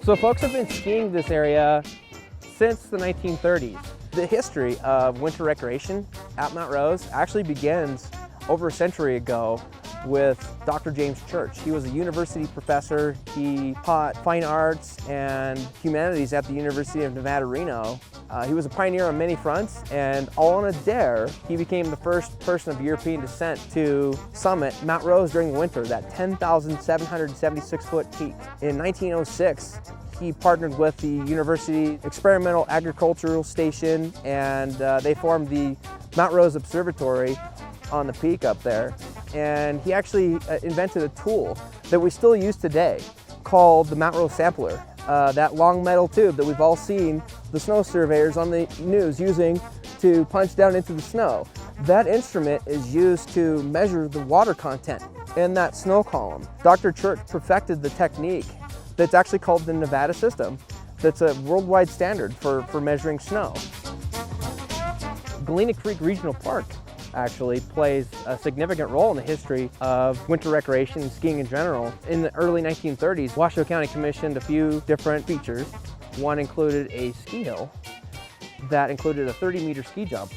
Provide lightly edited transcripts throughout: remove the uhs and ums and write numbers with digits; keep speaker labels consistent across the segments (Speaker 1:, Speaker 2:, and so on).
Speaker 1: So folks have been skiing this area since the 1930s. The history of winter recreation at Mount Rose actually begins over a century ago with Dr. James Church. He was a university professor. He taught fine arts and humanities at the University of Nevada, Reno. He was a pioneer on many fronts, and all on a dare, he became the first person of European descent to summit Mount Rose during the winter, that 10,776-foot peak. In 1906, he partnered with the University Experimental Agricultural Station, and they formed the Mount Rose Observatory on the peak up there. And he actually invented a tool that we still use today called the Mount Rose Sampler. That long metal tube that we've all seen the snow surveyors on the news using to punch down into the snow. That instrument is used to measure the water content in that snow column. Dr. Church perfected the technique that's actually called the Nevada system. That's a worldwide standard for measuring snow. Galena Creek Regional Park actually plays a significant role in the history of winter recreation and skiing in general. In the early 1930s, Washoe County commissioned a few different features. One included a ski hill that included a 30-meter ski jump.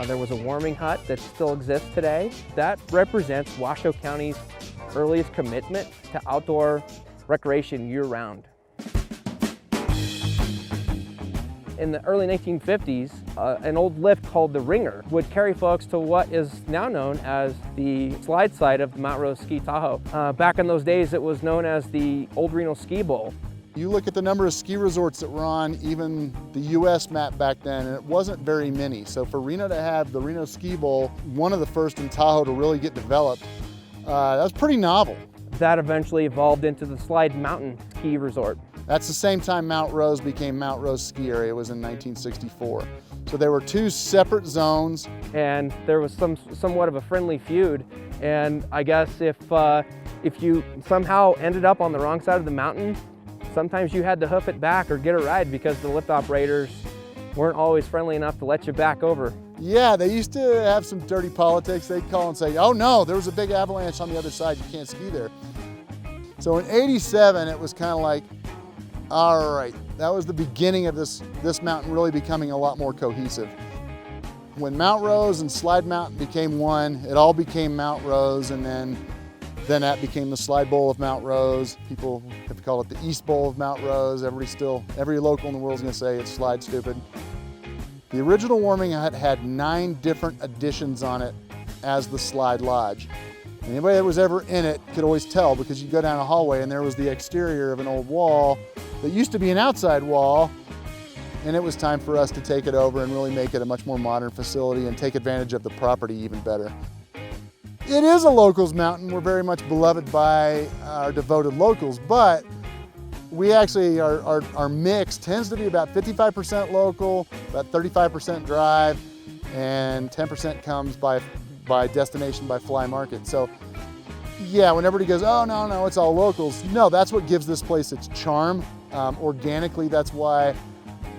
Speaker 1: There was a warming hut that still exists today. That represents Washoe County's earliest commitment to outdoor recreation year-round. In the early 1950s, an old lift called the Ringer would carry folks to what is now known as the slide side of the Mount Rose Ski Tahoe. Back in those days, it was known as the Old Reno Ski Bowl.
Speaker 2: You look at the number of ski resorts that were on even the US map back then, and it wasn't very many. So for Reno to have the Reno Ski Bowl, one of the first in Tahoe to really get developed, that was pretty novel.
Speaker 1: That eventually evolved into the Slide Mountain Ski Resort.
Speaker 2: That's the same time Mount Rose became Mount Rose Ski Area. It was in 1964. So there were two separate zones.
Speaker 1: And there was somewhat of a friendly feud. And I guess if you somehow ended up on the wrong side of the mountain, sometimes you had to hoof it back or get a ride because the lift operators weren't always friendly enough to let you back over.
Speaker 2: Yeah, they used to have some dirty politics. They'd call and say, oh no, there was a big avalanche on the other side, you can't ski there. So in '87, it was kind of like, all right, that was the beginning of this mountain really becoming a lot more cohesive. When Mount Rose and Slide Mountain became one, it all became Mount Rose, and then that became the Slide Bowl of Mount Rose. People have called it the East Bowl of Mount Rose. Every local in the world is gonna say it's slide stupid. The original warming hut had 9 different additions on it as the Slide Lodge. Anybody that was ever in it could always tell, because you go down a hallway and there was the exterior of an old wall that used to be an outside wall, and it was time for us to take it over and really make it a much more modern facility and take advantage of the property even better. It is a locals mountain. We're very much beloved by our devoted locals, but we actually, our mix tends to be about 55% local, about 35% drive, and 10% comes by destination, by fly market. So yeah, when everybody goes, oh no, it's all locals. No, that's what gives this place its charm. Organically, that's why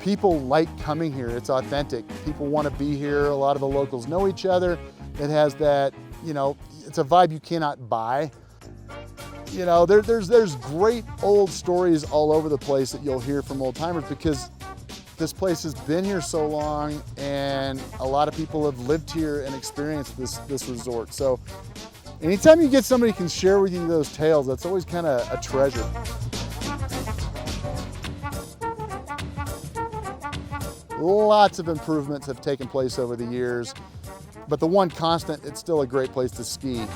Speaker 2: people like coming here. It's authentic. People want to be here. A lot of the locals know each other. It has that, it's a vibe you cannot buy. There's great old stories all over the place that you'll hear from old timers, because this place has been here so long, and a lot of people have lived here and experienced this resort. So anytime you get somebody who can share with you those tales, that's always kind of a treasure. Lots of improvements have taken place over the years, but the one constant, it's still a great place to ski.